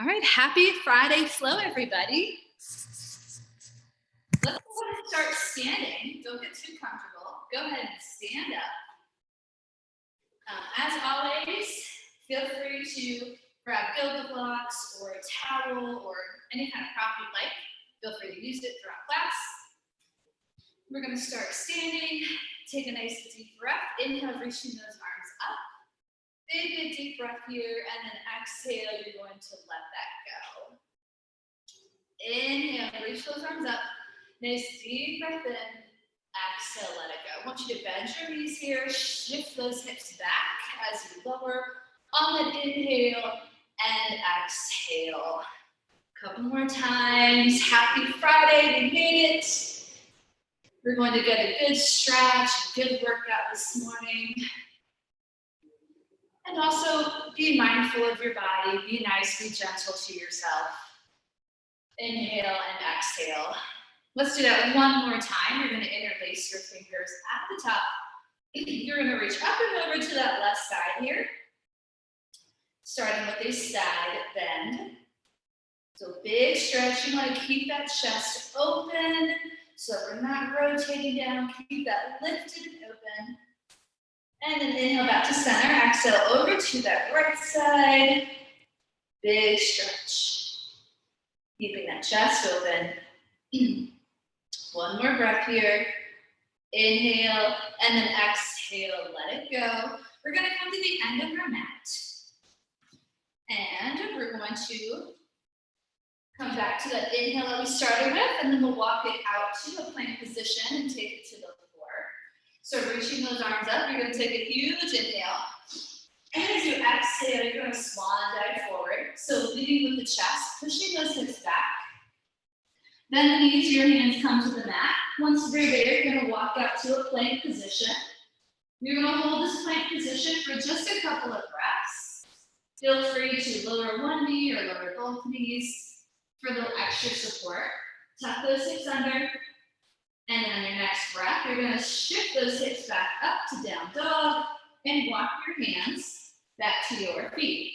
All right, happy Friday flow, everybody. Let's go ahead and start standing. Don't get too comfortable. Go ahead and stand up. As always, feel free to grab yoga blocks or a towel or any kind of prop you'd like. Feel free to use it throughout class. We're going to start standing. Take a nice deep breath. Inhale, reaching those arms up. Big deep breath here, and then exhale, you're going to let that go. Inhale, reach those arms up. Nice deep breath in. Exhale, let it go. I want you to bend your knees here. Shift those hips back as you lower. On the inhale and exhale. A couple more times. Happy Friday, we made it. We're going to get a good stretch, good workout this morning. And also be mindful of your body. Be nice, be gentle to yourself. Inhale and exhale. Let's do that one more time. You're going to interlace your fingers at the top. You're going to reach up and over to that left side here. Starting with a side bend. So big stretch. You want to keep that chest open. So we're not rotating down. Keep that lifted and open. And then inhale back to center. Exhale over to that right side. Big stretch. Keeping that chest open. One more breath here. Inhale and then exhale. Let it go. We're going to come to the end of our mat. And we're going to come back to that inhale that we started with. And then we'll walk it out to a plank position and take it to the floor. So reaching those arms up, you're going to take a huge inhale. And as you exhale, you're going to swan dive forward. So leading with the chest, pushing those hips back. Then the knees, your hands come to the mat. Once you're there, you're going to walk out to a plank position. You're going to hold this plank position for just a couple of breaths. Feel free to lower one knee or lower both knees for a little extra support. Tuck those hips under. And then on your next breath, you're going to shift those hips back up to down dog and walk your hands back to your feet.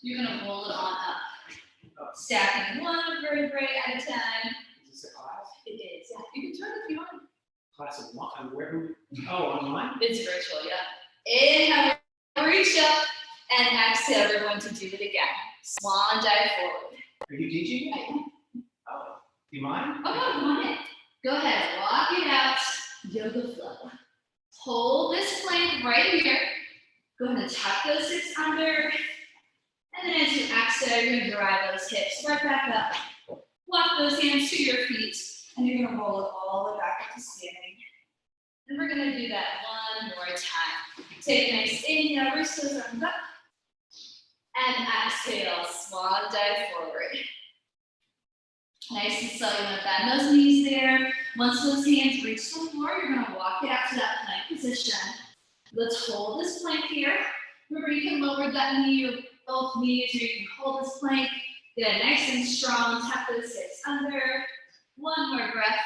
You're going to roll it on up. Stacking one vertebrae at a time. Is this a class? It is. Yeah, you can turn if you want. Class of one? Where? Oh, online? It's virtual, yeah. Inhale, reach up, and exhale, we're going to do it again. Swan dive forward. Are you teaching it? Oh, do you mind? Oh, no, come on in. Go ahead, walk it out, yoga flow. Hold this plank right here. Go ahead and tuck those hips under. And then as you exhale, you're going to drive those hips right back up. Walk those hands to your feet, and you're going to roll it all the way back up to standing. And we're going to do that one more time. Take a nice inhale, reach those arms up. And exhale, swan dive forward. Nice and slow, you're going to bend those knees there. Once those hands reach the floor, you're going to walk it out to that plank position. Let's hold this plank here. Remember, you can lower that knee or both knees, or you can hold this plank. Get it nice and strong. Tuck those hips under. One more breath.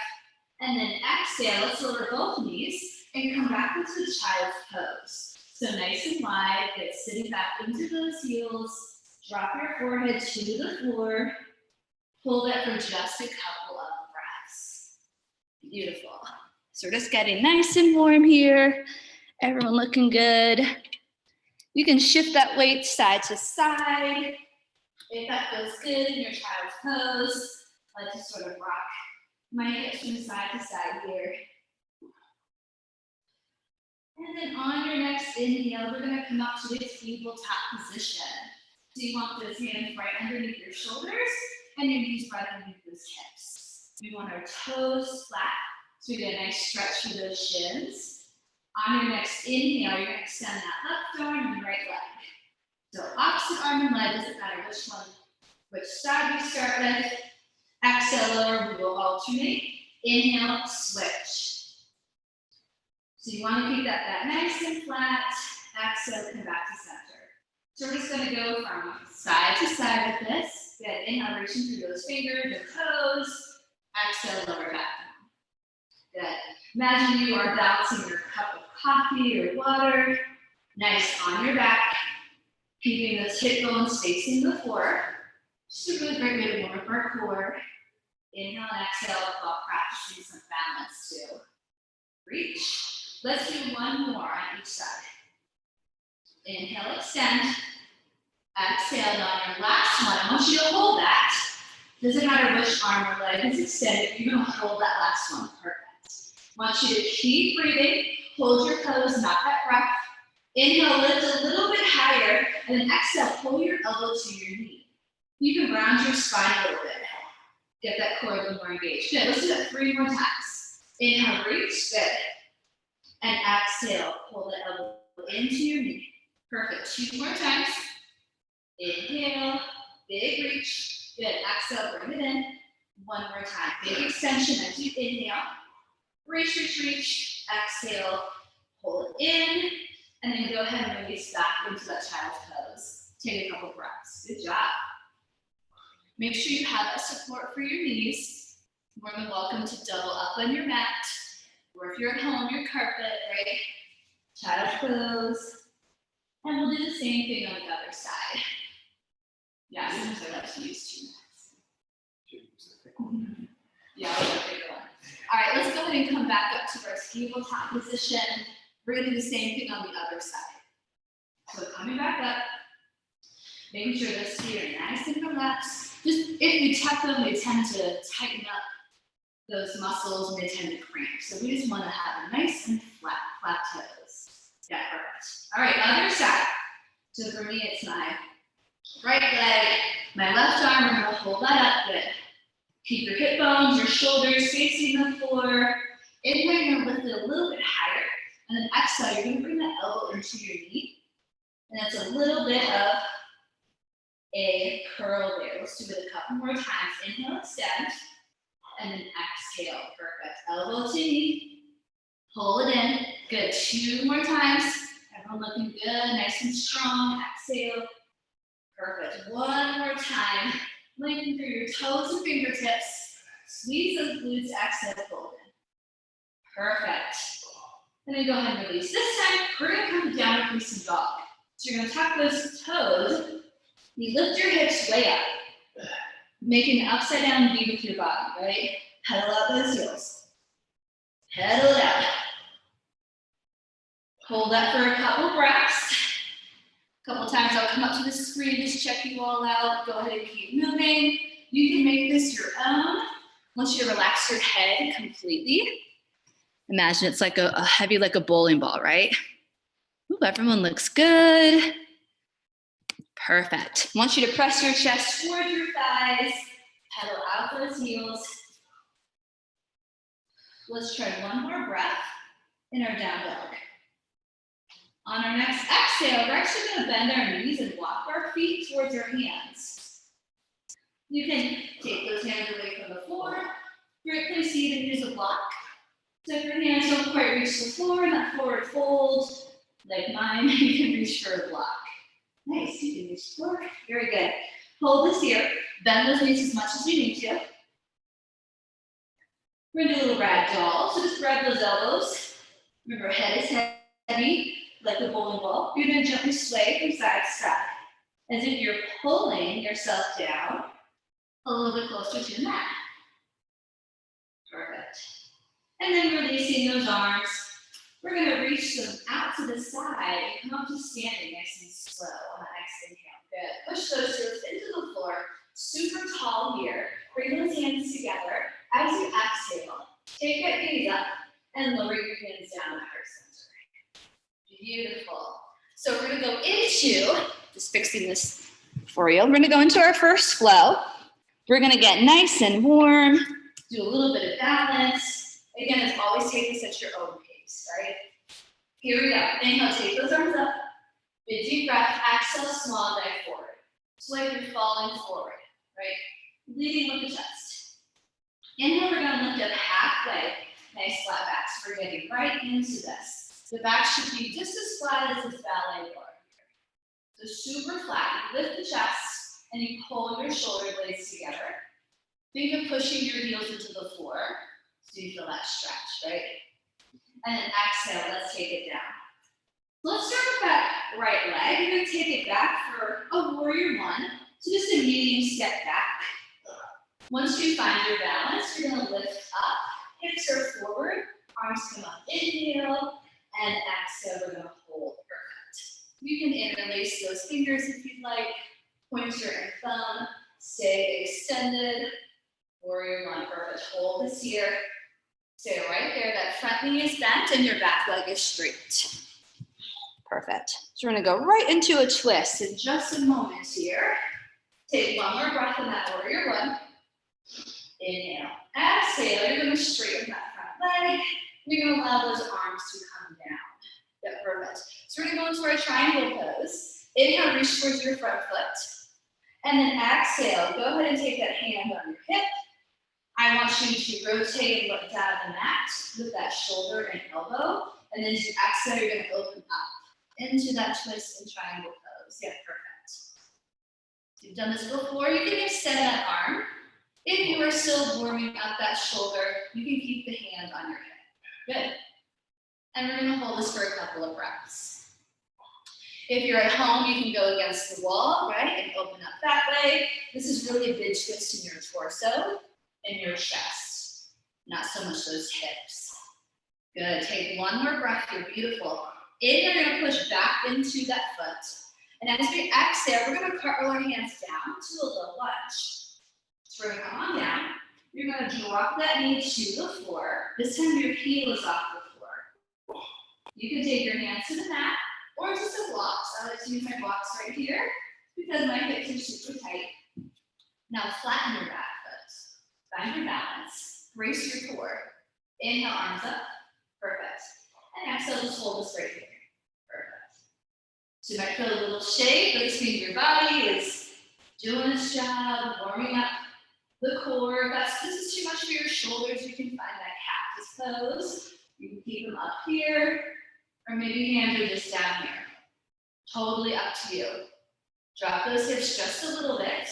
And then exhale. Let's lower both knees and come back into the child's pose. So nice and wide. Get sitting back into those heels. Drop your forehead to the floor. Hold it for just a couple of breaths. Beautiful. So we're just getting nice and warm here. Everyone looking good. You can shift that weight side to side. If that feels good in your child's pose, I like to sort of rock my hips from side to side here. And then on your next inhale, we're going to come up to a tabletop position. So you want those hands right underneath your shoulders and your knees right underneath those hips. We want our toes flat, so we get a nice stretch through those shins. On your next inhale, you're going to extend that left arm and right leg. So opposite arm and leg, doesn't matter which side we start with. Exhale, lower, we will alternate. Inhale, switch. So you want to keep that back nice and flat. Exhale, come back to center. So we're just going to go from side to side with this. Good, inhale, reaching through those fingers, your toes. Exhale, lower back down. Good. Imagine you are balancing your cup of coffee or water. Nice on your back. Keeping those hip bones facing the floor. Just a really great way to warm up our core. Inhale and exhale while practicing some balance too. Reach. Let's do one more on each side. Inhale, extend. Exhale, and on your last one, I want you to hold that. Doesn't matter which arm or leg is extended, you're gonna hold that last one. Perfect. I want you to keep breathing. Hold your pose, not that breath. Inhale, lift a little bit higher, and then exhale, pull your elbow to your knee. You can round your spine a little bit. Get that core a little more engaged. Good, let's do that 3 more times. Inhale, reach, good. And exhale, pull the elbow into your knee. Perfect, 2 more times. Inhale, big reach. Good, exhale, bring it in. 1 more time, big extension as you inhale. Reach, reach, reach. Exhale, pull it in. And then go ahead and release back into that child's pose. Take a couple breaths. Good job. Make sure you have that support for your knees. More than welcome to double up on your mat. Or if you're at home, your carpet, right? Child's pose. And we'll do the same thing on the other side. Yeah, sometimes I like to use 2 minutes. Yeah, I'll take a bigger one. All right, let's go ahead and come back up to our tabletop position. We're gonna do the same thing on the other side. So coming back up, making sure those feet are nice and relaxed. Just if we tuck them, they tend to tighten up those muscles and they tend to cramp. So we just wanna have a nice and flat toes. Yeah, perfect. All right, other side. So for me, it's my right leg, my left arm, we're gonna hold that up, good. Keep your hip bones, your shoulders facing the floor. Inhale, you're gonna lift it a little bit higher. And then exhale, you're gonna bring that elbow into your knee. And that's a little bit of a curl there. Let's do it a couple more times. Inhale, extend. And then exhale, perfect. Elbow to knee. Pull it in. Good, 2 more times. Everyone looking good, nice and strong. Exhale. Perfect, 1 more time. Lengthen through your toes and fingertips. Squeeze those glutes, exhale, pull it in. Perfect. And then go ahead and release. This time, we're gonna come to downward facing dog. So you're gonna tuck those toes. You lift your hips way up. Making an upside down V with your body, right? Pedal out those heels. Pedal it out. Hold that for a couple breaths. A couple times I'll come up to the screen, just check you all out. Go ahead and keep moving. You can make this your own. Once you relax your head completely. Imagine it's like a heavy, like a bowling ball, right? Ooh, everyone looks good. Perfect. I want you to press your chest toward your thighs. Pedal out those heels. Let's try 1 more breath in our down dog. On our next exhale, we're actually gonna bend our knees and walk our feet towards our hands. You can take those hands away from the floor. Great place to even use a block. So if your hands don't quite reach the floor in that forward fold, like mine, you can reach for a block. Nice, you can reach the floor. Very good. Hold this here. Bend those knees as much as you need to. We're gonna do a little ragdoll. So just grab those elbows. Remember, head is heavy, like a bowling ball. You're gonna gently sway from side to side, as if you're pulling yourself down a little bit closer to the mat. Perfect. And then releasing those arms. We're gonna reach them out to the side and come up to standing nice and slow on the next inhale. Good. Push those heels into the floor. Super tall here. Bring those hands together. As you exhale, take that gaze up and lower your hands down to heart center. Beautiful. So we're gonna go into, just fixing this for you. We're gonna go into our first flow. We're gonna get nice and warm, do a little bit of balance. Again, it's always take this at your own pace, right? Here we go. Inhale, take those arms up. Big deep breath, exhale, small leg forward. It's like you're falling forward, right? Leading with the chest. Inhale, we're gonna lift up halfway. Nice flat back. So we're getting right into this. The back should be just as flat as this ballet floor. So super flat. You lift the chest and you pull your shoulder blades together. Think of pushing your heels into the floor so you feel that stretch, right? And then exhale, let's take it down. Let's start with that right leg. You're going to take it back for a warrior one. So just a medium step back. Once you find your balance, you're going to lift up. Hips are forward. Arms come up. Inhale. And exhale, we're going to hold. Perfect. You can interlace those fingers if you'd like. Pointer and thumb. Stay extended. Warrior one. Perfect. Hold this here. Stay right there. That front knee is bent and your back leg is straight. Perfect. So we're going to go right into a twist in just a moment here. Take one more breath in that warrior one. Inhale. Exhale. You're going to straighten that front leg. You're going to allow those arms to come down. Yeah, perfect. So we're going to go into our triangle pose. Inhale, reach towards your front foot. And then exhale, go ahead and take that hand on your hip. I want you to rotate and look down at the mat with that shoulder and elbow. And then as you exhale, you're going to open up into that twist and triangle pose. Yeah, perfect. If you've done this before, you can extend that arm. If you are still warming up that shoulder, you can keep the hand on your hip. Good. And we're going to hold this for a couple of breaths. If you're at home, you can go against the wall, right, and open up that way. This is really a big twist in your torso and your chest, not so much those hips. Good. Take one more breath. You're beautiful. Inhale, you're going to push back into that foot. And as we exhale, we're going to cartwheel our hands down to a low lunge. So we're going to come on down. You're going to drop that knee to the floor. This time your heel is off the floor. You can take your hands to the mat or just a blocks. I like to use my blocks right here because my hips are super tight. Now flatten your back foot. Find your balance. Brace your core. Inhale, arms up. Perfect. And exhale, just hold this right here. Perfect. So you might feel a little shake, but this means your body is doing its job, warming up the core. If this is too much for your shoulders, you can find that cactus pose. You can keep them up here, or maybe hands are just down here. Totally up to you. Drop those hips just a little bit.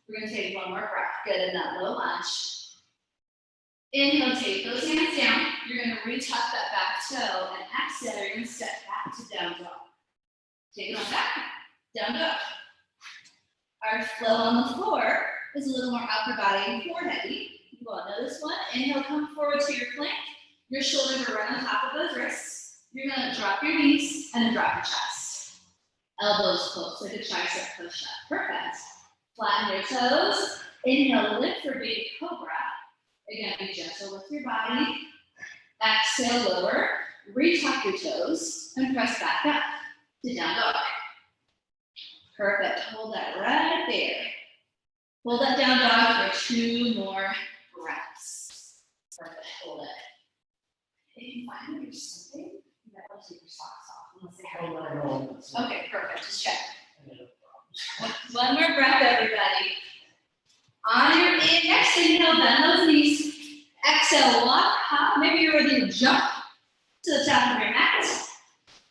We're going to take one more breath. Good, in that low lunge. Inhale, take those hands down. You're going to retuck that back toe, and exhale, you're going to step back to down dog. Take it on back, down dog. Our flow on the floor is a little more upper body and core heavy. You all know this one. Inhale, come forward to your plank. Your shoulders are right on top of those wrists. You're going to drop your knees and then drop your chest. Elbows close, like a tricep push-up. Perfect. Flatten your toes. Inhale, lift for baby cobra. Again, be gentle with your body. Exhale, lower. Retuck your toes and press back up to down dog. Perfect. Hold that right there. Hold that down dog for 2 more breaths. Perfect. Hold it. If you find that you're slipping, you might want to take your socks off. Unless they have okay, perfect. Just check. One more breath, everybody. On your next inhale, bend those knees. Exhale, walk, hop. Maybe you're ready to jump to the top of your mat.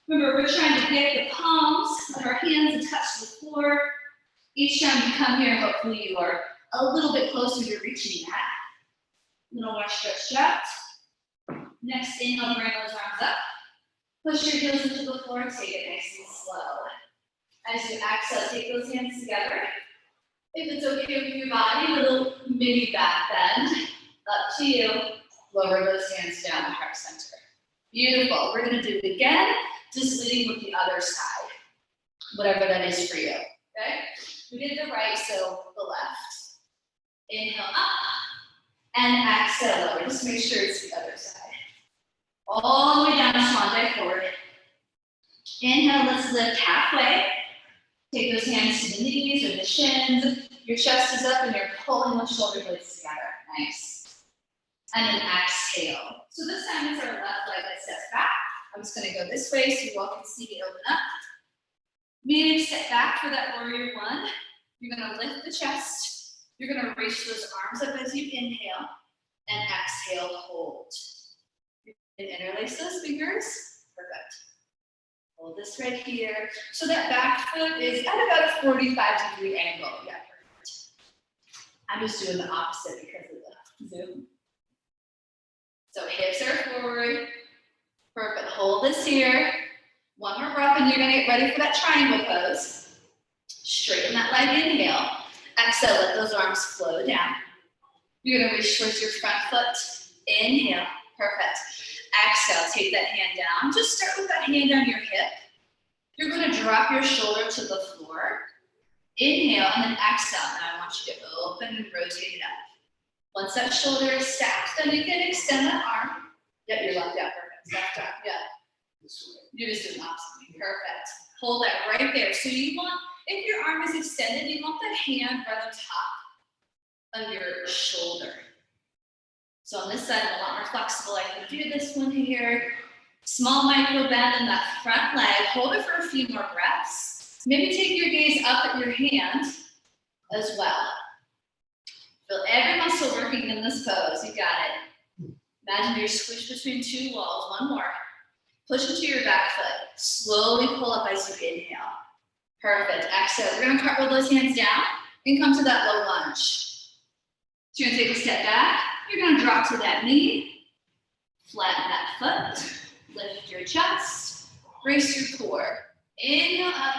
Remember, we're trying to get the palms of our hands to touch the floor. Each time you come here, hopefully you are a little bit closer to reaching that. Little more stretch out. Next inhale, bring those arms up. Push your heels into the floor, take it nice and slow. As you exhale, take those hands together. If it's okay with your body, a little mini back bend. Up to you. Lower those hands down to heart center. Beautiful. We're going to do it again, just leading with the other side, whatever that is for you. Okay? We did the right, so the left. Inhale up and exhale lower. Just make sure it's the other side. All the way down to swan dive forward. Inhale, let's lift halfway. Take those hands to the knees or the shins. Your chest is up and you're pulling those shoulder blades together. Nice. And then exhale. So this time it's our left leg that steps back. I'm just going to go this way so you all can see me open up. Medium step back for that warrior one. You're going to lift the chest. You're going to reach those arms up as you inhale and exhale, hold. You can interlace those fingers. Perfect. Hold this right here. So that back foot is at about a 45-degree angle. Yeah, perfect. I'm just doing the opposite because of the zoom. So hips are forward. Perfect. Hold this here. One more breath, and you're gonna get ready for that triangle pose. Straighten that leg, inhale. Exhale, let those arms flow down. You're gonna reach towards your front foot. Inhale, perfect. Exhale, take that hand down. Just start with that hand on your hip. You're gonna drop your shoulder to the floor. Inhale, and then exhale. Now I want you to open and rotate it up. Once that shoulder is stacked, then you can extend that arm. Yep, you're left out, perfect. Left arm, yeah. You're just doing opposite. Perfect. Hold that right there. So you want, if your arm is extended, you want that hand right on top of your shoulder. So on this side, I'm a lot more flexible. I can do this one here. Small micro bend in that front leg. Hold it for a few more breaths. Maybe take your gaze up at your hand as well. Feel every muscle working in this pose. You got it. Imagine you're squished between two walls. One more. Push into your back foot. Slowly pull up as you inhale. Perfect. Exhale. We're going to cartwheel those hands down and come to that low lunge. So you're going to take a step back. You're going to drop to that knee. Flatten that foot. Lift your chest. Brace your core. Inhale up.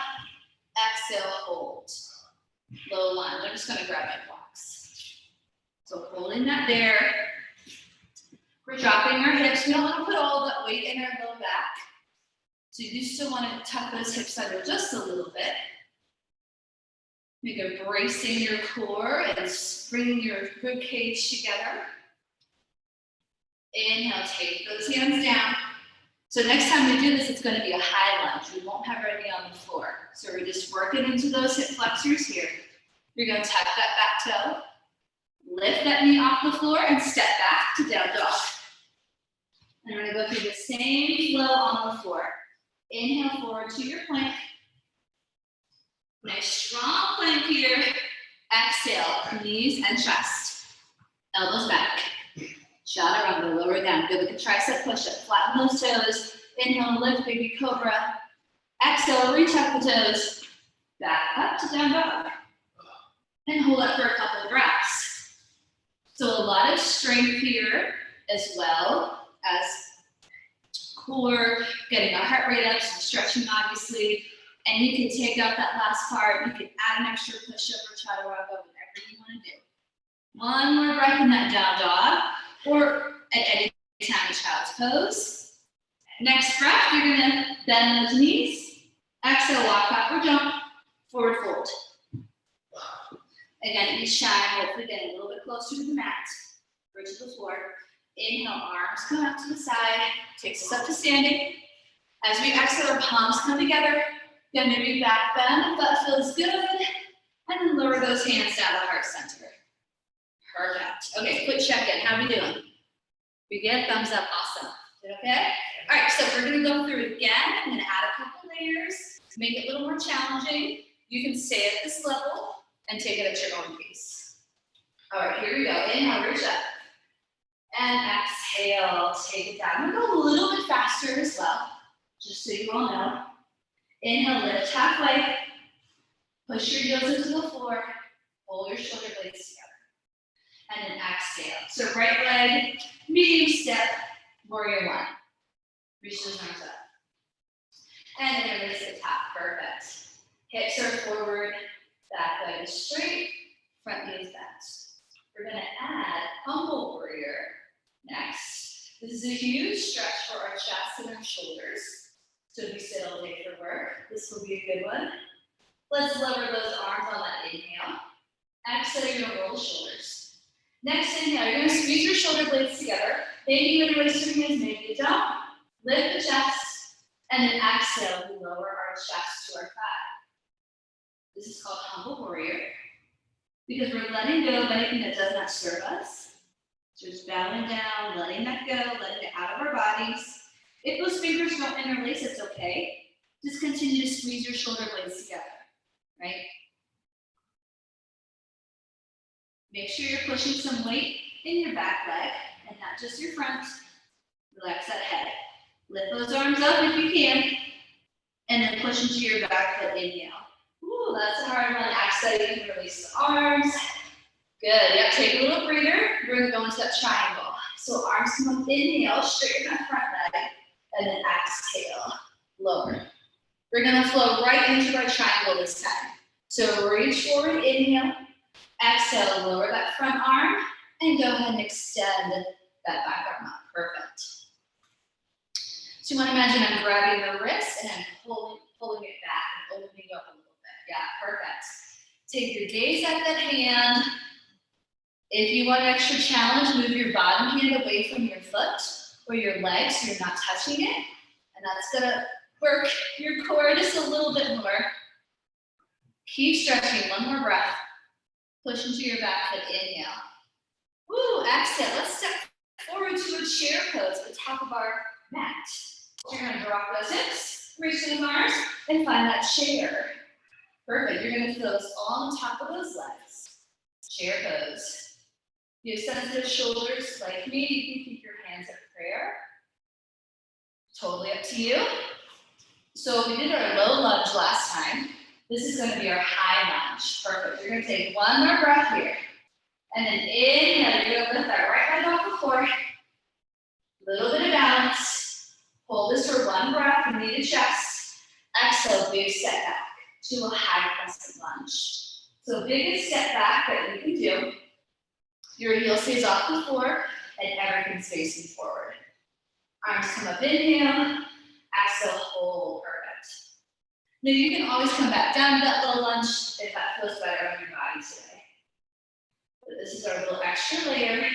Exhale, hold. Low lunge. I'm just going to grab my blocks. So holding that there. We're dropping our hips. We don't want to put all that weight in our low back. So you still want to tuck those hips under just a little bit. You're bracing your core and bringing your rib cage together. Inhale, take those hands down. So next time we do this, it's going to be a high lunge. We won't have our knee on the floor. So we're just working into those hip flexors here. You're going to tuck that back toe. Lift that knee off the floor and step back to down dog. And we're going to go through the same flow on the floor. Inhale forward to your plank. Nice strong plank here. Exhale, knees and chest. Elbows back. Chaturanga, lower down. Good with the tricep push-up. Flatten those toes. Inhale, lift, baby cobra. Exhale, reach up the toes. Back up to down dog. And hold up for a couple of breaths. So a lot of strength here as well as core, getting our heart rate up, some stretching obviously. And you can take out that last part. You can add an extra push-up or chaturanga, whatever you want to do. One more breath in that down dog, or at any time in child's pose. Next breath, you're gonna bend those knees. Exhale, walk backward jump, forward fold. Again, each time, hopefully getting a little bit closer to the mat, or to the floor. Inhale, arms come out to the side, takes us up to standing. As we exhale, our palms come together. Again, maybe back bend if that feels good. And then lower those hands down to heart center. Perfect. Okay, quick check-in. How are we doing? We get thumbs up. Awesome. Is it okay? All right, so we're going to go through it again. I'm going to add a couple layers to make it a little more challenging. You can stay at this level and take it at your own pace. All right, here we go. Inhale, reach up. And exhale, take it down. We'll go a little bit faster as well, just so you all know. Inhale, lift halfway. Push your heels into the floor. Pull your shoulder blades together. And then exhale. So right leg, medium step, warrior one. Reach those arms up. And then release the top. Perfect. Hips are forward, back leg is straight, front knee is bent. We're going to add humble warrior next. This is a huge stretch for our chest and our shoulders. So if you sit all day for work, this will be a good one. Let's lower those arms on that inhale. Exhale, you're going to roll the shoulders. Next inhale, you're going to squeeze your shoulder blades together. Maybe you're going to raise your hands, maybe you don't. Lift the chest, and then exhale, we lower our chest to our thigh. This is called humble warrior, because we're letting go of anything that does not serve us. So just bowing down, letting that go, letting it out of our bodies. If those fingers don't interlace, it's okay. Just continue to squeeze your shoulder blades together, right? Make sure you're pushing some weight in your back leg and not just your front. Relax that head. Lift those arms up if you can, and then push into your back foot, inhale. Ooh, that's a hard one. Exhale, you can release the arms. Good, yep, take a little breather. We're gonna go into that triangle. So arms come up, inhale, straighten that front leg, and then exhale. lower. We're gonna flow right into our triangle this time. So reach forward, inhale, exhale, lower that front arm, and go ahead and extend that back arm up, perfect. So you wanna imagine I'm grabbing the wrist and I'm pulling it back and opening up a little bit. Yeah, perfect. Take your gaze at that hand. If you want an extra challenge, move your bottom hand away from your foot or your leg so you're not touching it. And that's gonna work your core just a little bit more. Keep stretching, one more breath. Push into your back foot, inhale. Woo, exhale, let's step forward to a chair pose at the top of our mat. You're gonna drop those hips, reach those arms, and find that chair. Perfect, you're gonna feel this all on top of those legs. Chair pose. You have sensitive shoulders like me, you can keep your hands at prayer. Totally up to you. So we did our low lunge last time. This is gonna be our high lunge. Perfect, you're gonna take one more breath here. And then inhale, you're gonna lift that right leg off the floor. Little bit of balance. Hold this for one breath, you need a chest. Exhale, big step back to a high crescent lunge. So biggest step back that you can do. Your heel stays off the floor and everything's facing forward. Arms come up, inhale, exhale, hold, perfect. Now you can always come back down to that low lunge if that feels better on your body today. But this is our little extra layer.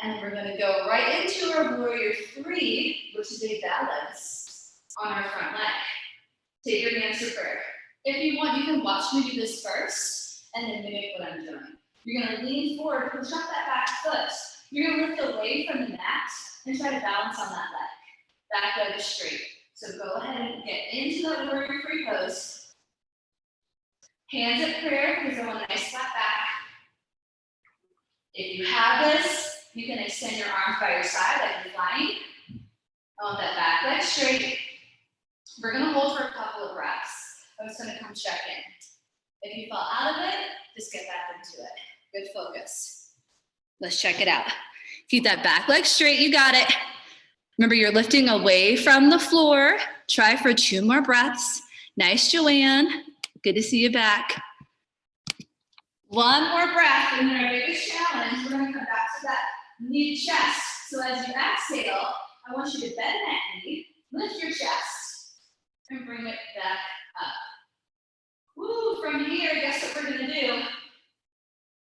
And we're gonna go right into our warrior three, which is a balance on our front leg. Take your hands to prayer. If you want, you can watch me do this first and then mimic what I'm doing. You're gonna lean forward, push up that back foot. You're gonna lift away from the mat and try to balance on that leg. Back leg is straight. So go ahead and get into that warrior three pose. Hands at prayer because I want a nice flat back. If you have this, you can extend your arms by your side like you're flying. I want that back leg straight. We're gonna hold for a couple of breaths. I'm just gonna come check in. If you fall out of it, just get back into it. Good focus. Let's check it out. Keep that back leg straight, you got it. Remember, you're lifting away from the floor. Try for 2 more breaths. Nice, Joanne. Good to see you back. 1 more breath, and then our biggest challenge, we're gonna come back to that knee to chest. So as you exhale, I want you to bend that knee, lift your chest, and bring it back up. Woo, from here, guess what we're gonna do?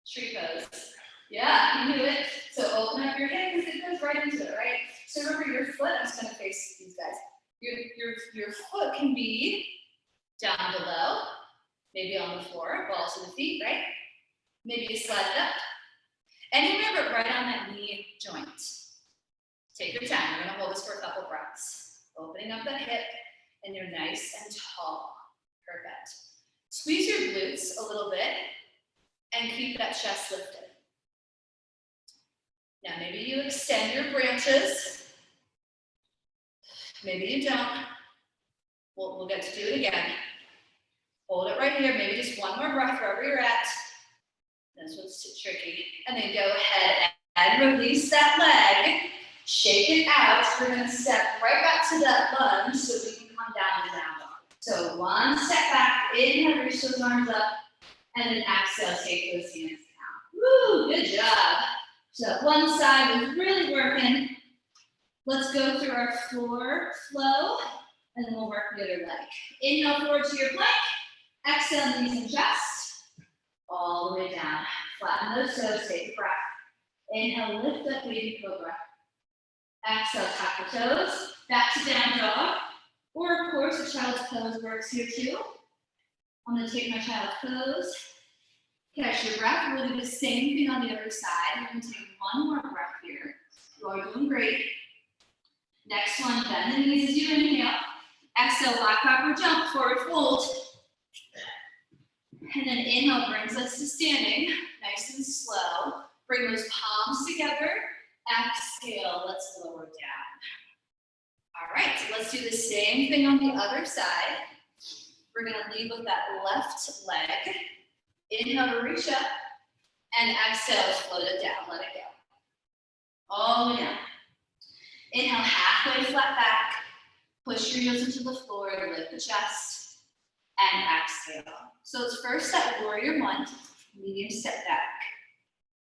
Tree pose. Yeah, you knew it. So open up your hip because it goes right into it, right? So remember your foot, I'm just gonna face these guys. Your foot can be down below, maybe on the floor, balls to the feet, right? Maybe you slide it up. And remember, right on that knee joint. Take your time, we're gonna hold this for a couple breaths. Opening up that hip, and you're nice and tall. Perfect. Squeeze your glutes a little bit, and keep that chest lifted. Now maybe you extend your branches. Maybe you don't. We'll get to do it again. Hold it right here, maybe just 1 more breath wherever you're at. That's what's tricky. And then go ahead and release that leg. Shake it out. We're gonna step right back to that lunge so we can come down and down dog. So 1 step back, inhale, reach those arms up, and then exhale, take those hands down. Woo, good job. So one side is really working. Let's go through our floor flow, and then we'll work the other leg. Inhale forward to your plank. Exhale, knees and chest. All the way down. Flatten those toes, take a breath. Inhale, lift up, baby cobra. Exhale, tap the toes. Back to down dog. Or of course, a child's pose works here too. I'm gonna take my child's pose. Catch your breath. We'll do the same thing on the other side. We're gonna take 1 more breath here. You are doing great. Next one, bend the knees as you inhale. Exhale, lock, clap, or jump, forward fold. And then inhale brings us to standing, nice and slow. Bring those palms together. Exhale, let's lower down. All right, so let's do the same thing on the other side. We're gonna lead with that left leg. Inhale to reach up, and exhale to float it down, let it go. All the way down. Inhale, halfway flat back. Push your heels into the floor, lift the chest, and exhale. So it's first that warrior one, medium step back.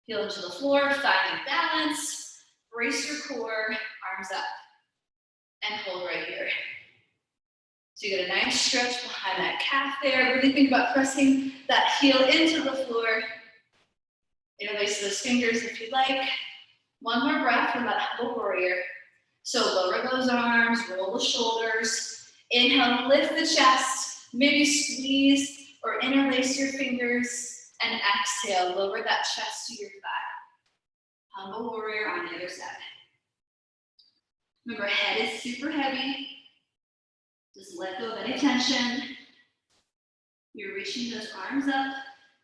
Heel into the floor, find your balance, brace your core, arms up, and hold right here. So you get a nice stretch behind that calf there. Really think about pressing that heel into the floor. Interlace those fingers if you'd like. One more breath from that humble warrior. So lower those arms, roll the shoulders. Inhale, lift the chest, maybe squeeze or interlace your fingers. And exhale, lower that chest to your thigh. Humble warrior on the other side. Remember, head is super heavy. Just let go of any tension. You're reaching those arms up,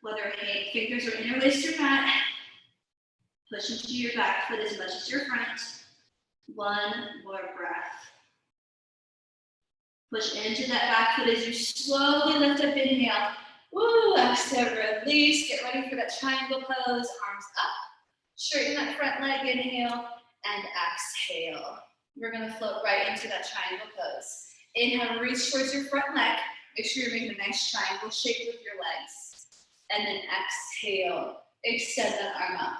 whether fingers are interlaced or not. Push into your back foot as much as your front. One more breath. Push into that back foot as you slowly lift up, inhale. Woo, exhale, release. Get ready for that triangle pose. Arms up. Straighten that front leg, inhale, and exhale. We're gonna float right into that triangle pose. Inhale, reach towards your front leg. Make sure you're making a nice triangle shape with your legs. And then exhale, extend that arm up.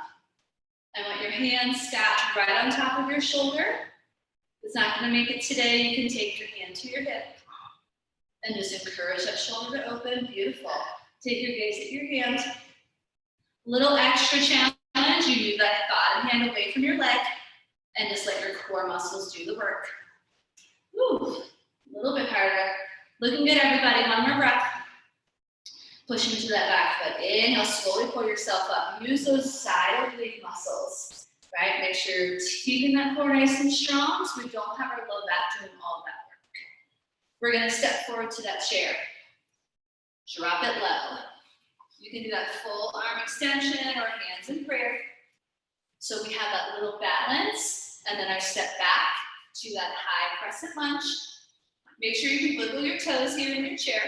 I want your hands stacked right on top of your shoulder. If it's not gonna make it today, you can take your hand to your hip and just encourage that shoulder to open. Beautiful. Take your gaze at your hands. Little extra challenge, you move that bottom hand away from your leg and just let your core muscles do the work. Woo. A little bit harder. Looking good, everybody. One more breath. Push into that back foot. Inhale, slowly pull yourself up. Use those side oblique muscles, right? Make sure you're keeping that core nice and strong so we don't have our low back doing all of that work. We're gonna step forward to that chair. Drop it low. You can do that full arm extension or hands in prayer. So we have that little balance, and then I step back to that high crescent lunge. Make sure you can wiggle your toes here in your chair.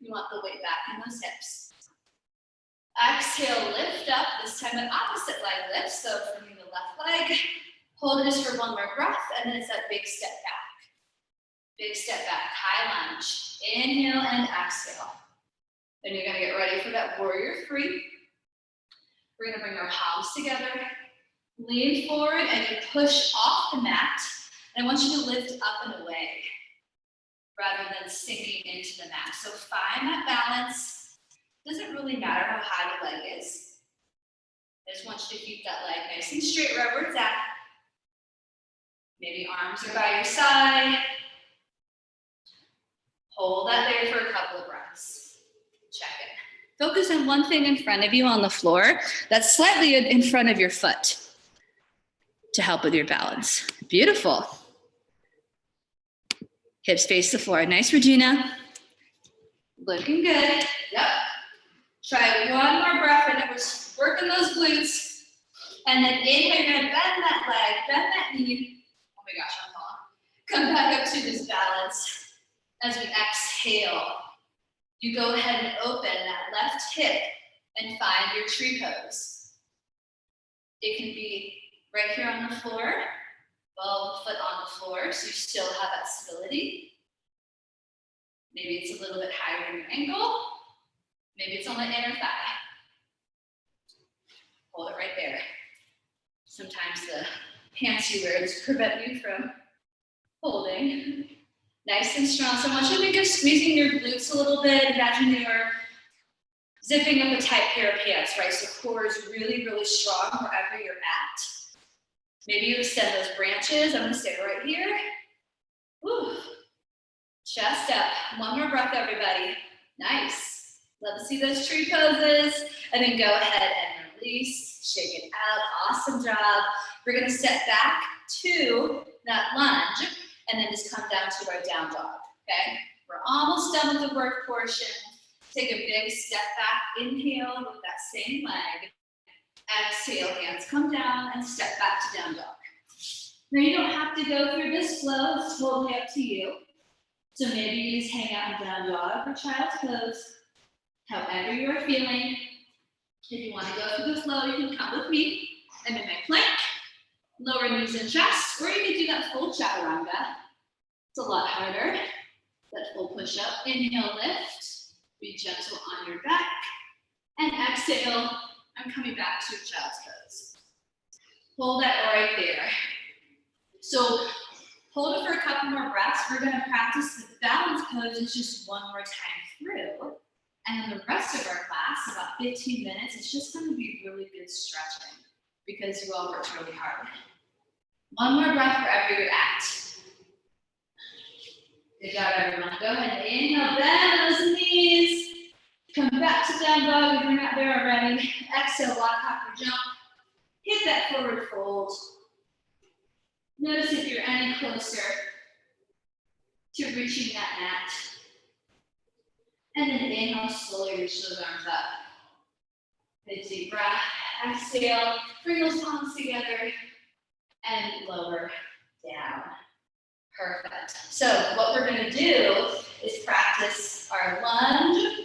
You want the weight back in those hips. Exhale, lift up. This time an opposite leg lift. So from the left leg, hold it just for one more breath, and then it's that big step back. Big step back, high lunge. Inhale and exhale. Then you're gonna get ready for that warrior three. We're gonna bring our palms together, lean forward, and you push off the mat. And I want you to lift up and away, rather than sinking into the mat. So find that balance. Doesn't really matter how high the leg is. I just want you to keep that leg nice and straight wherever it's at. Maybe arms are by your side. Hold that there for a couple of breaths. Check it. Focus on one thing in front of you on the floor that's slightly in front of your foot to help with your balance. Beautiful. Hips face the floor. Nice, Regina. Looking good. Yep. Try one more breath, and we're working those glutes. And then inhale, you're gonna bend that leg, bend that knee. Oh my gosh, I'm falling. Come back up to this balance. As we exhale, you go ahead and open that left hip and find your tree pose. It can be right here on the floor. Well, foot on the floor, so you still have that stability. Maybe it's a little bit higher than your ankle. Maybe it's on the inner thigh. Hold it right there. Sometimes the pants you wear just prevent you from holding. Nice and strong. So I want you to think of squeezing your glutes a little bit. Imagine you're zipping up a tight pair of pants, right? So core is really, really strong wherever you're at. Maybe you extend those branches. I'm gonna stay right here. Woo. Chest up. One more breath, everybody. Nice. Love to see those tree poses. And then go ahead and release. Shake it out. Awesome job. We're gonna step back to that lunge and then just come down to our down dog, okay? We're almost done with the work portion. Take a big step back. Inhale with that same leg. Exhale, hands come down and step back to down dog. Now you don't have to go through this flow, it's totally up to you. So maybe you just hang out in down dog or child's pose, however you are feeling. If you want to go through the flow, you can come with me. I'm in my plank, lower knees and chest, or you can do that full chaturanga. It's a lot harder. That full push up. Inhale, lift. Be gentle on your back. And exhale, I'm coming back to child's pose. Hold that right there. So hold it for a couple more breaths. We're gonna practice the balance pose just one more time through. And then the rest of our class, about 15 minutes, it's just gonna be really good stretching because you all worked really hard. One more breath wherever you're at. Good job, everyone. Go ahead and inhale, bend those knees. Come back to down dog if you're not there already. Exhale, walk, hop, or jump. Hit that forward fold. Notice if you're any closer to reaching that mat. And then inhale, slowly reach those arms up. Big deep breath. Exhale, bring those palms together and lower down. Perfect. So what we're going to do is practice our lunge,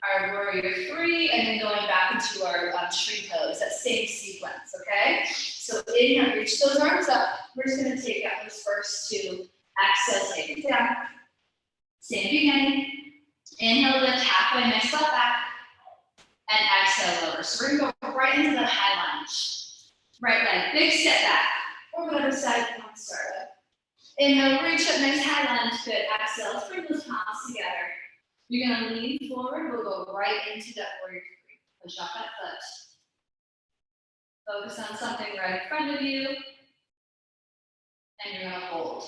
our warrior three, and then going back into our tree pose, that same sequence, okay? So inhale, reach those arms up. We're just going to take out those first two. Exhale, take it down. Same beginning. Inhale, lift halfway, nice flat back. And exhale, lower. So we're going to go right into the high lunge. Right leg, big step back. Or whatever side you want to start with. Inhale, reach up, nice high lunge. Good. Exhale, let's bring those palms together. You're going to lean forward. We'll go right into that warrior three. Push off that foot. Focus on something right in front of you. And you're going to hold.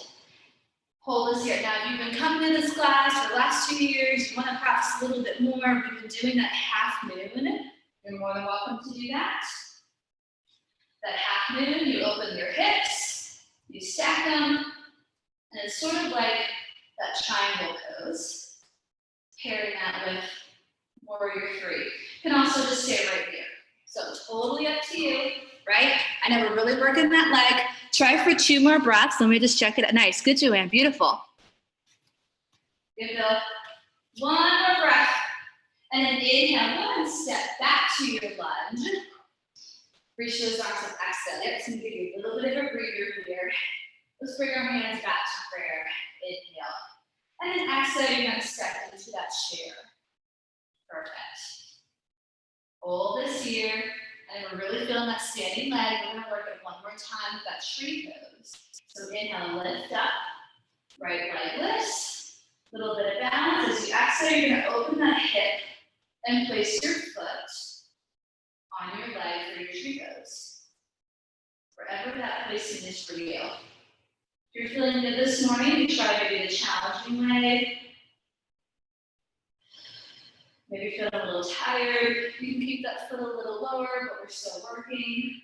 Hold this here. Now, if you've been coming to this class for the last 2 years, you want to practice a little bit more, we've been doing that half moon. You're more than welcome to do that. That half moon, you open your hips, you stack them, and it's sort of like that triangle pose. Pairing that with warrior three. You can also just stay right here. So totally up to you, right? I know we're really working that leg. Try for 2 more breaths. Let me just check it out. Nice. Good, Joanne. Beautiful. Good, Bill. 1 more breath. And then inhale. Go ahead and step back to your lunge. Reach those arms up. Exhale. Yep, it's going to give you a little bit of a breather here. Let's bring our hands back to prayer. Inhale. And then exhale, you're going to step into that chair. Perfect. Hold this here. And we're really feeling that standing leg. We're going to work it one more time with that tree pose. So inhale, lift up. Right leg lifts. Little bit of balance. As you exhale, you're going to open that hip and place your foot on your leg for your tree pose. Wherever that placing is for you. If you're feeling good this morning, try to do the challenging leg. Maybe feeling a little tired. You can keep that foot a little lower, but we're still working.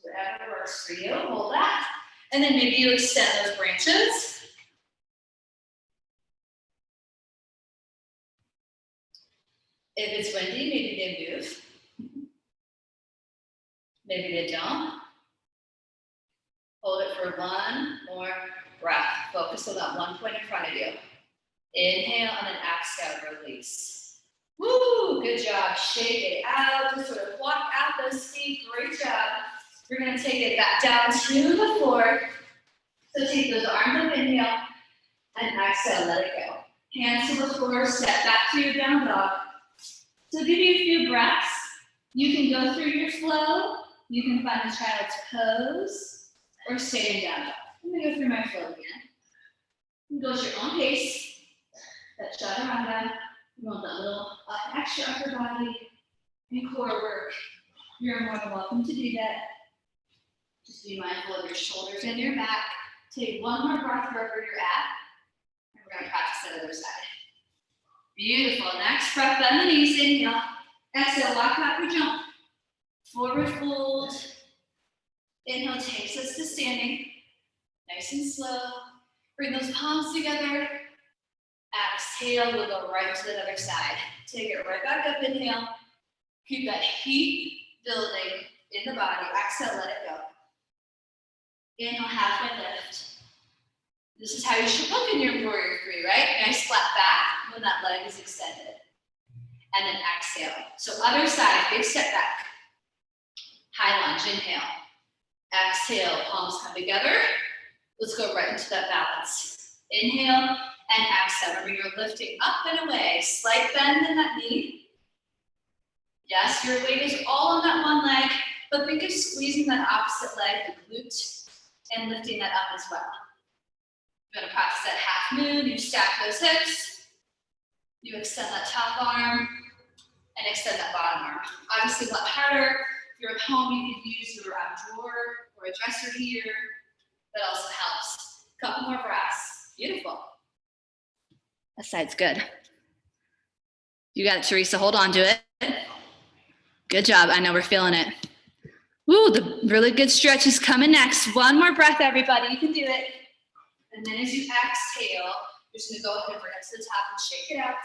Whatever works for you, hold that. And then maybe you extend those branches. If it's windy, maybe they move. Maybe they don't. Hold it for 1 more breath. Focus on that one point in front of you. Inhale and then exhale, release. Woo, good job. Shake it out. Just sort of walk out those feet. Great job. We're going to take it back down to the floor. So take those arms up, inhale, and exhale, let it go. Hands to the floor, step back to your down dog. So give you a few breaths. You can go through your flow. You can find a child's pose or stay in down dog. I'm going to go through my flow again. You can go at your own pace. That chaturanga. You want that little extra upper body and core work. You're more than welcome to do that. Just be mindful of your shoulders and your back. Take 1 more breath wherever you're at. And we're going to practice that other side. Beautiful. Next breath, bend the knees, inhale. Exhale, walk backward jump. Forward fold. Inhale takes us to standing. Nice and slow. Bring those palms together. Exhale, we'll go right to the other side. Take it right back up, inhale. Keep that heat building in the body. Exhale, let it go. Inhale, halfway lift. This is how you should look in your warrior three, right? Nice flat back when that leg is extended. And then exhale. So other side, big step back. High lunge, inhale. Exhale, palms come together. Let's go right into that balance. Inhale and exhale. Remember, you're lifting up and away. Slight bend in that knee. Yes, your weight is all on that one leg, but think of squeezing that opposite leg, the glute, and lifting that up as well. You're gonna practice that half moon. You stack those hips. You extend that top arm and extend that bottom arm. Obviously a lot harder. If you're at home, you can use your drawer or a dresser here. That also helps. Couple more breaths. Beautiful. That side's good. You got it, Teresa. Hold on to it. Good job. I know we're feeling it. Woo, the really good stretch is coming next. One more breath, everybody. You can do it. And then as you exhale, you're just gonna go ahead and bring it to the top and shake it out.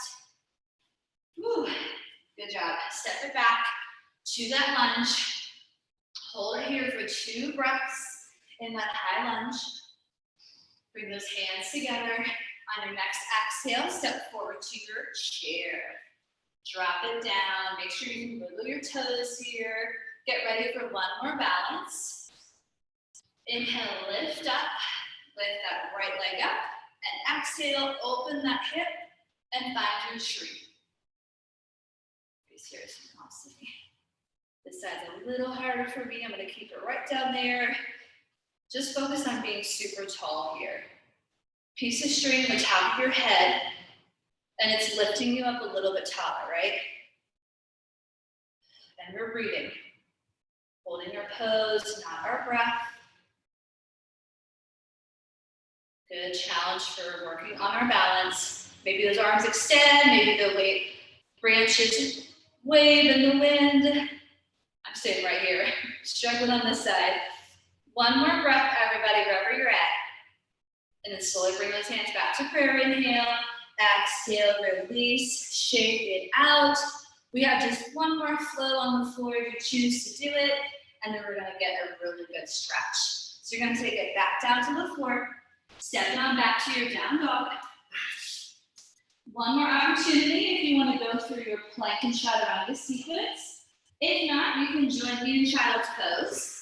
Woo, good job. Step it back to that lunge. Hold it here for 2 breaths in that high lunge. Bring those hands together. On your next exhale, step forward to your chair. Drop it down. Make sure you can wiggle your toes here. Get ready for one more balance. Inhale, lift up. Lift that right leg up. And exhale, open that hip and find your tree. Be serious and awesome. This side's a little harder for me. I'm gonna keep it right down there. Just focus on being super tall here. Piece of string on the top of your head, and it's lifting you up a little bit taller, right? And we're breathing. Holding our pose, not our breath. Good challenge for working on our balance. Maybe those arms extend, maybe the weight branches wave in the wind. I'm staying right here, struggling on this side. One more breath, everybody, wherever you're at. And then slowly bring those hands back to prayer. Inhale, exhale, release, shake it out. We have just one more flow on the floor if you choose to do it. And then we're gonna get a really good stretch. So you're gonna take it back down to the floor, stepping on back to your down dog. One more opportunity if you wanna go through your plank and chaturanga sequence. If not, you can join me in child's pose.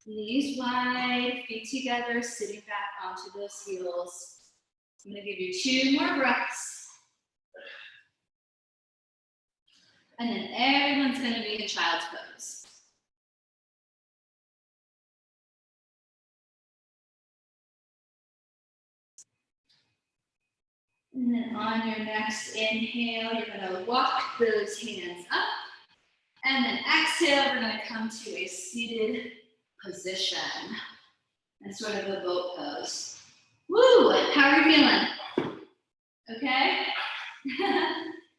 Knees wide, feet together, sitting back onto those heels. I'm gonna give you 2 more breaths. And then everyone's gonna be in child's pose. And then on your next inhale, you're gonna walk those hands up. And then exhale, we're gonna come to a seated position and sort of a boat pose. Woo! How are you feeling? Okay?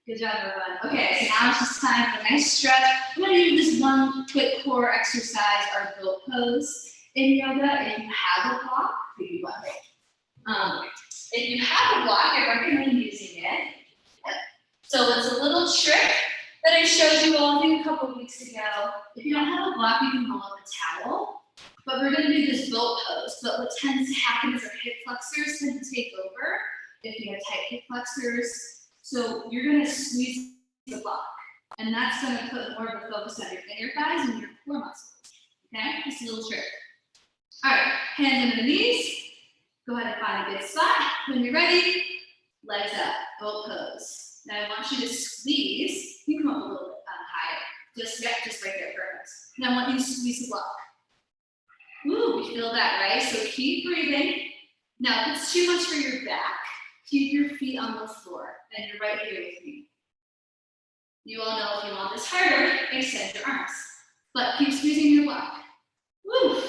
Good job, everyone. Okay, so now it's just time for a nice stretch. We're gonna do this one quick core exercise, our boat pose in yoga. If you have a block, maybe one. If you have a block, I recommend using it. So it's a little trick that I showed you all, I think, a couple weeks ago. If you don't have a block, you can roll up a towel. But we're gonna do this boat pose. But what tends to happen is our hip flexors tend to take over if you have tight hip flexors. So you're gonna squeeze the block. And that's gonna put more of a focus on your inner thighs and your core muscles. Okay, just a little trick. All right, hands under the knees. Go ahead and find a good spot. When you're ready, legs up, boat pose. Now I want you to squeeze. You can come up a little bit higher. Just right there, perfect. Now I want you to squeeze the block. Ooh, we feel that, right? So keep breathing. Now if it's too much for your back, keep your feet on the floor. And you're right here with me. You all know if you want this harder, extend your arms. But keep squeezing your block. Woo!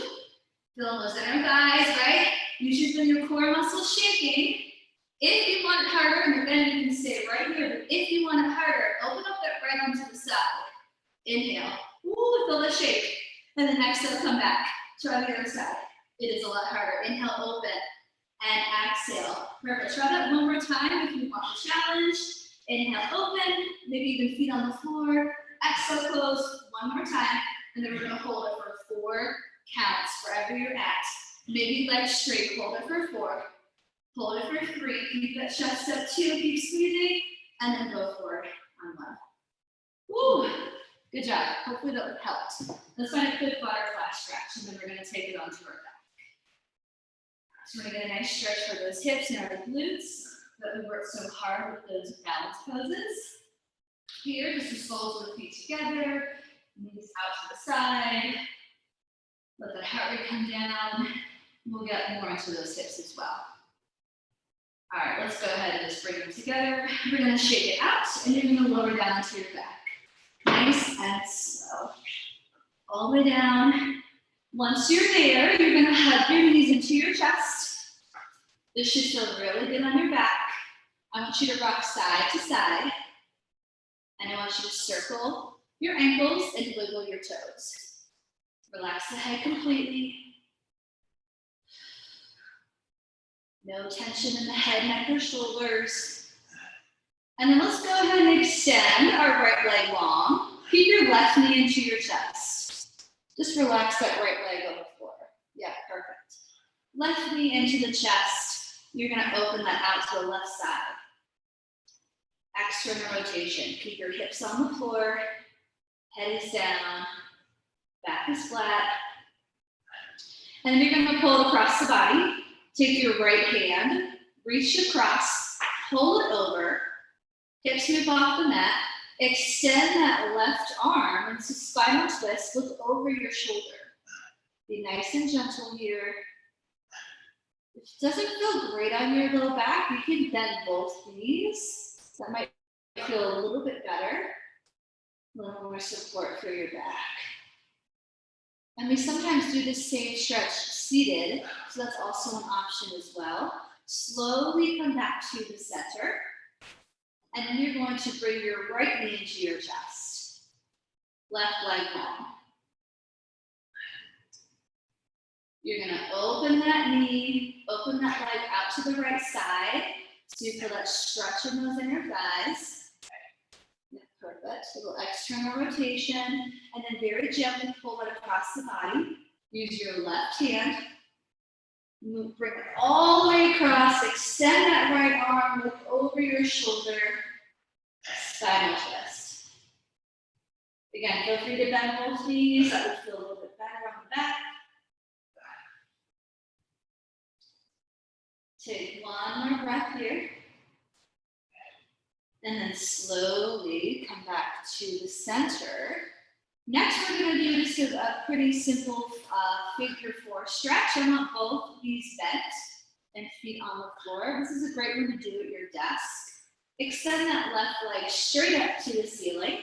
Feeling those inner thighs, right? You should feel your core muscles shaking. If you want it harder, and then you can stay right here. But if you want it harder, open up that right arm to the side. Inhale. Ooh, feel the shake. And then exhale, come back. Try the other side. It is a lot harder. Inhale, open. And exhale. Perfect. Try that one more time if you want the challenge. Inhale, open. Maybe even feet on the floor. Exhale, close. One more time. And then we're going to hold it for 4 counts wherever you're at. Maybe legs straight. Hold it for 4. Hold it for 3. Keep that chest up 2. Keep squeezing. And then go forward on 1. Woo! Good job. Hopefully that helped. Let's find a quick butterfly stretch, and then we're going to take it onto our back. So we're gonna get a nice stretch for those hips and our glutes that we worked so hard with those balance poses. Here, just the soles of the feet together, knees out to the side. Let the heart rate come down. We'll get more into those hips as well. All right, let's go ahead and just bring them together. We're gonna shake it out, and you're gonna lower down to your back. Nice and slow. All the way down. Once you're there, you're gonna hug your knees into your chest. This should feel really good on your back. I want you to rock side to side. And I want you to circle your ankles and wiggle your toes. Relax the head completely. No tension in the head, neck, or shoulders. And then let's go ahead and extend our right leg long. Keep your left knee into your chest. Just relax that right leg on the floor. Yeah, perfect. Left knee into the chest. You're gonna open that out to the left side. External rotation. Keep your hips on the floor. Head is down. Back is flat. And then you're gonna pull it across the body. Take your right hand, reach across, pull it over. Hips move off the mat. Extend that left arm into spinal twist. Look over your shoulder. Be nice and gentle here. If it doesn't feel great on your low back, you can bend both knees. That might feel a little bit better. A little more support for your back. And we sometimes do the same stretch seated, so that's also an option as well. Slowly come back to the center. And then you're going to bring your right knee into your chest. Left leg long. You're gonna open that knee, open that leg out to the right side. So you feel that stretch in those inner thighs. Yeah, perfect. A little external rotation. And then very gently pull it across the body. Use your left hand. Bring it all the way across. Extend that right arm. Look over your shoulder. Spinal twist. Again, feel free to bend both knees. That would feel a little bit better on the back. Take one more breath here. And then slowly come back to the center. Next, we're going to do just a pretty simple figure 4 stretch. I want both knees bent and feet on the floor. This is a great one to do at your desk. Extend that left leg straight up to the ceiling.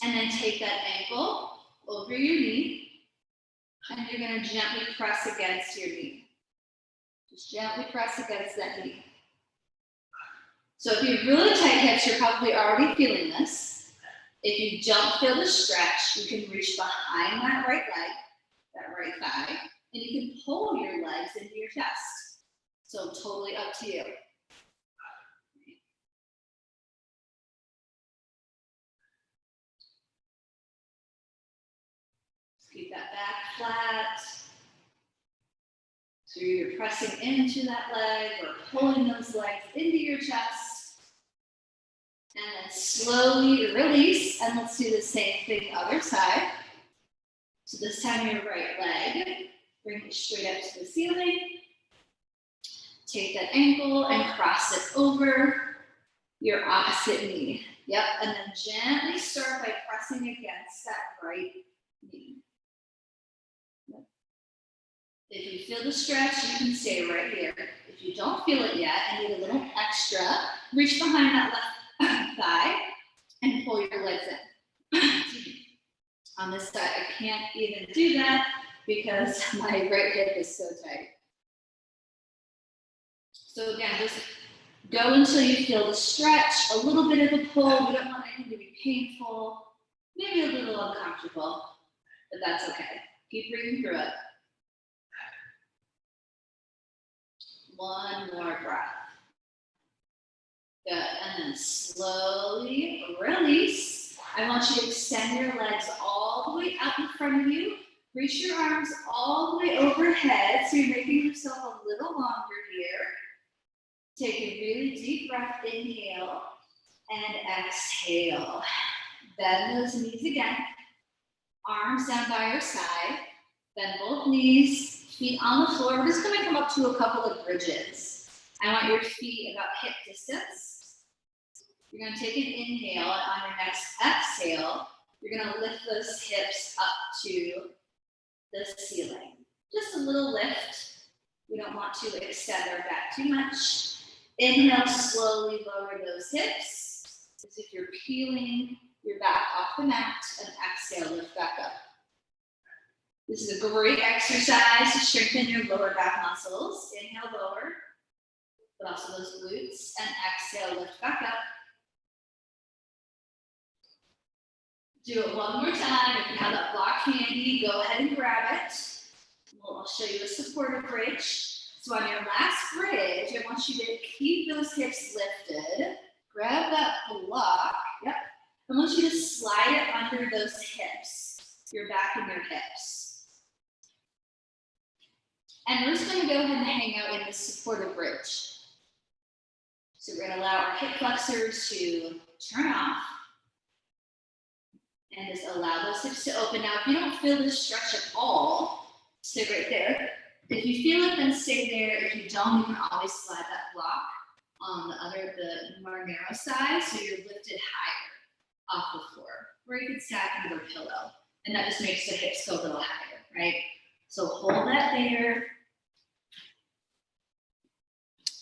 And then take that ankle over your knee. And you're going to gently press against your knee. Just gently press against that knee. So if you have really tight hips, you're probably already feeling this. If you don't feel the stretch, you can reach behind that right leg, that right thigh, and you can pull your legs into your chest. So totally up to you. Just keep that back flat. So you're pressing into that leg or pulling those legs into your chest. And then slowly release. And let's do the same thing other side. So this time your right leg, bring it straight up to the ceiling. Take that ankle and cross it over your opposite knee. Yep, and then gently start by pressing against that right knee. If you feel the stretch, you can stay right here. If you don't feel it yet and need a little extra, reach behind that left thigh and pull your legs in. On this side, I can't even do that because my right hip is so tight. So again, just go until you feel the stretch, a little bit of a pull. We don't want anything to be painful, maybe a little uncomfortable, but that's okay. Keep breathing through it. One more breath. Good, and then slowly release. I want you to extend your legs all the way out in front of you. Reach your arms all the way overhead, so you're making yourself a little longer here. Take a really deep breath, inhale, and exhale. Bend those knees again. Arms down by your side. Bend both knees, Feet on the floor. We're just going to come up to a couple of bridges. I want your feet about hip distance. You're going to take an inhale, and on your next exhale, you're going to lift those hips up to the ceiling. Just a little lift. We don't want to extend our back too much. Inhale, slowly lower those hips as if you're peeling your back off the mat, and exhale, lift back up. This is a great exercise to strengthen your lower back muscles. Inhale, lower, but also those glutes, and exhale, lift back up. Do it one more time. If you have that block handy, go ahead and grab it. I'll show you a supportive bridge. So on your last bridge, I want you to keep those hips lifted. Grab that block. Yep. I want you to slide it under those hips, your back and your hips. And we're just going to go ahead and hang out in this supportive bridge. So we're going to allow our hip flexors to turn off. And just allow those hips to open. Now, if you don't feel this stretch at all, stay right there. If you feel it, then stay there. If you don't, you can always slide that block on the more narrow side, so you're lifted higher off the floor. Or you can stack under a pillow, and that just makes the hips go a little higher, right? So hold that there.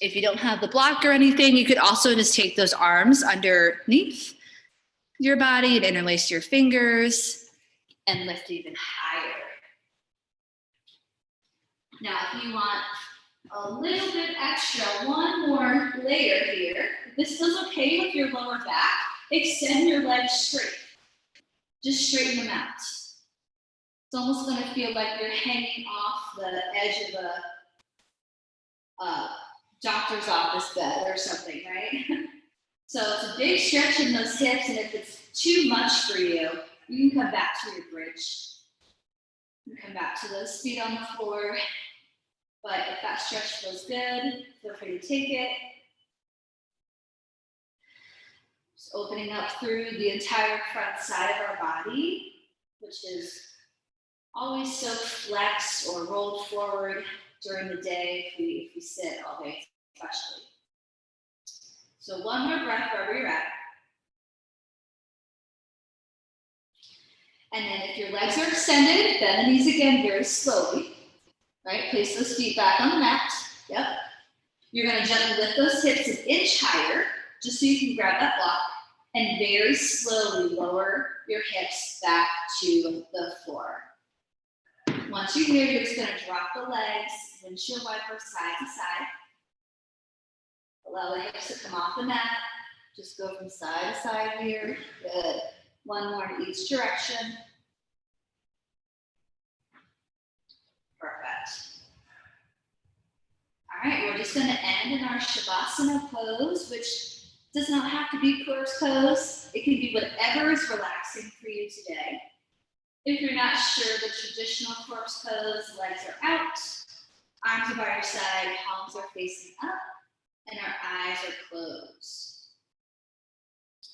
If you don't have the block or anything, you could also just take those arms underneath your body and interlace your fingers and lift even higher. Now, if you want a little bit extra, one more layer here. If this feels okay with your lower back, extend your legs straight. Just straighten them out. It's almost going to feel like you're hanging off the edge of a doctor's office bed or something, right? So it's a big stretch in those hips, and if it's too much for you, you can come back to your bridge. You can come back to those feet on the floor. But if that stretch feels good, feel free to take it. Just opening up through the entire front side of our body, which is always so flexed or rolled forward during the day if we sit all day, especially. So one more breath wherever you're at. And then if your legs are extended, bend the knees again very slowly. Right, place those feet back on the mat. Yep. You're going to gently lift those hips an inch higher, just so you can grab that block, and very slowly lower your hips back to the floor. Once you're here, you're just going to drop the legs, windshield wiper side to side. Allow the hips to come off the mat. Just go from side to side here. Good. One more in each direction. Perfect. All right, we're just going to end in our Shavasana pose, which does not have to be corpse pose. It can be whatever is relaxing for you today. If you're not sure, the traditional corpse pose, legs are out, arms are by your side, palms are facing up, and our eyes are closed.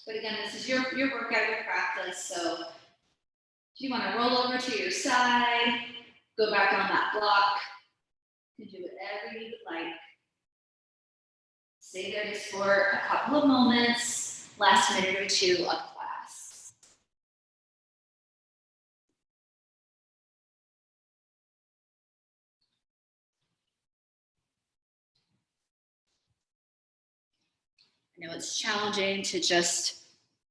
But again, this is your workout, your practice, so if you want to roll over to your side, go back on that block. You can do whatever you would like. Stay there just for a couple of moments, last minute or two of class. I know it's challenging to just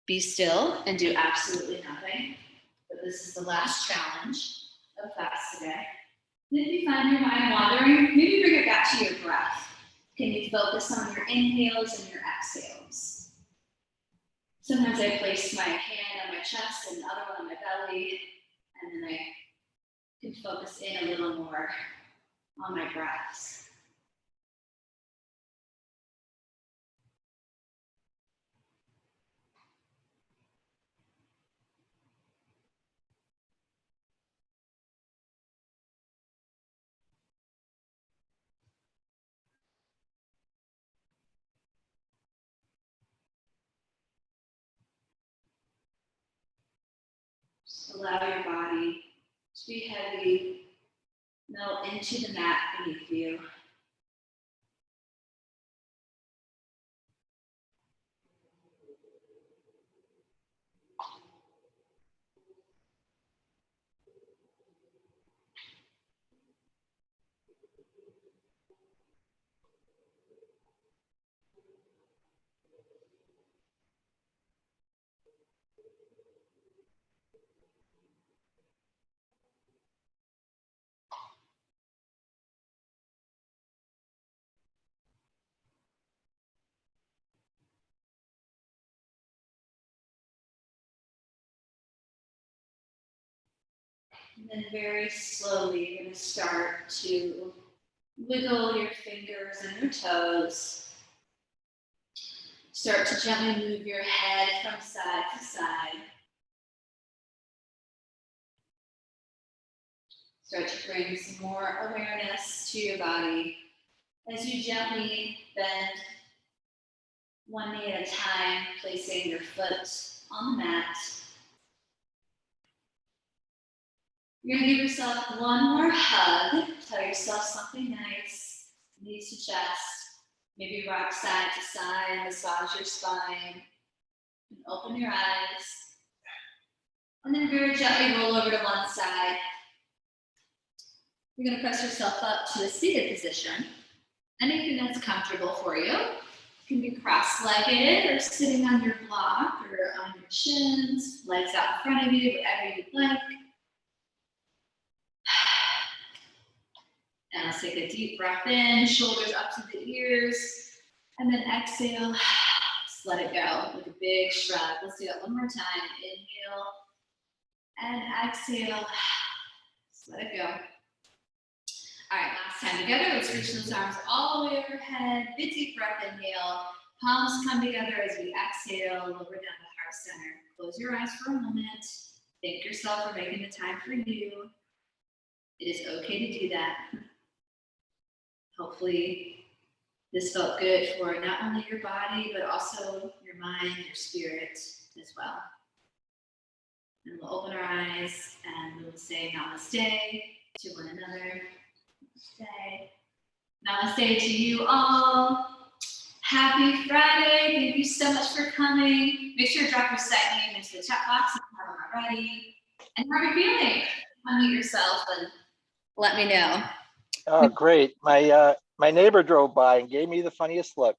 be still and do absolutely nothing, but this is the last challenge of class today. And if you find your mind wandering, maybe bring it back to your breath. Can you focus on your inhales and your exhales? Sometimes I place my hand on my chest and the other one on my belly, and then I can focus in a little more on my breaths. Just allow your body to be heavy Melt into the mat beneath you. And then very slowly, you're going to start to wiggle your fingers and your toes. Start to gently move your head from side to side. Start to bring some more awareness to your body as you gently bend one knee at a time, placing your foot on the mat. You're going to give yourself one more hug. Tell yourself something nice, knees to chest. Maybe rock side to side, massage your spine, and open your eyes. And then very gently roll over to one side. You're going to press yourself up to a seated position. Anything that's comfortable for you. You can be cross-legged or sitting on your block or on your shins, legs out in front of you, whatever you'd like. And let's take a deep breath in, shoulders up to the ears, and then exhale, just let it go with a big shrug. Let's do that one more time. Inhale and exhale, just let it go. All right, last time together, let's reach those arms all the way overhead. Big deep breath, inhale. Palms come together as we exhale, lower down the heart center. Close your eyes for a moment. Thank yourself for making the time for you. It is okay to do that. Hopefully, this felt good for not only your body, but also your mind, your spirit as well. And we'll open our eyes and we'll say namaste to one another. Namaste to you all. Happy Friday. Thank you so much for coming. Make sure to drop your site name into the chat box if you haven't already. And how are you feeling? Unmute yourself and let me know. Oh, great. My neighbor drove by and gave me the funniest look.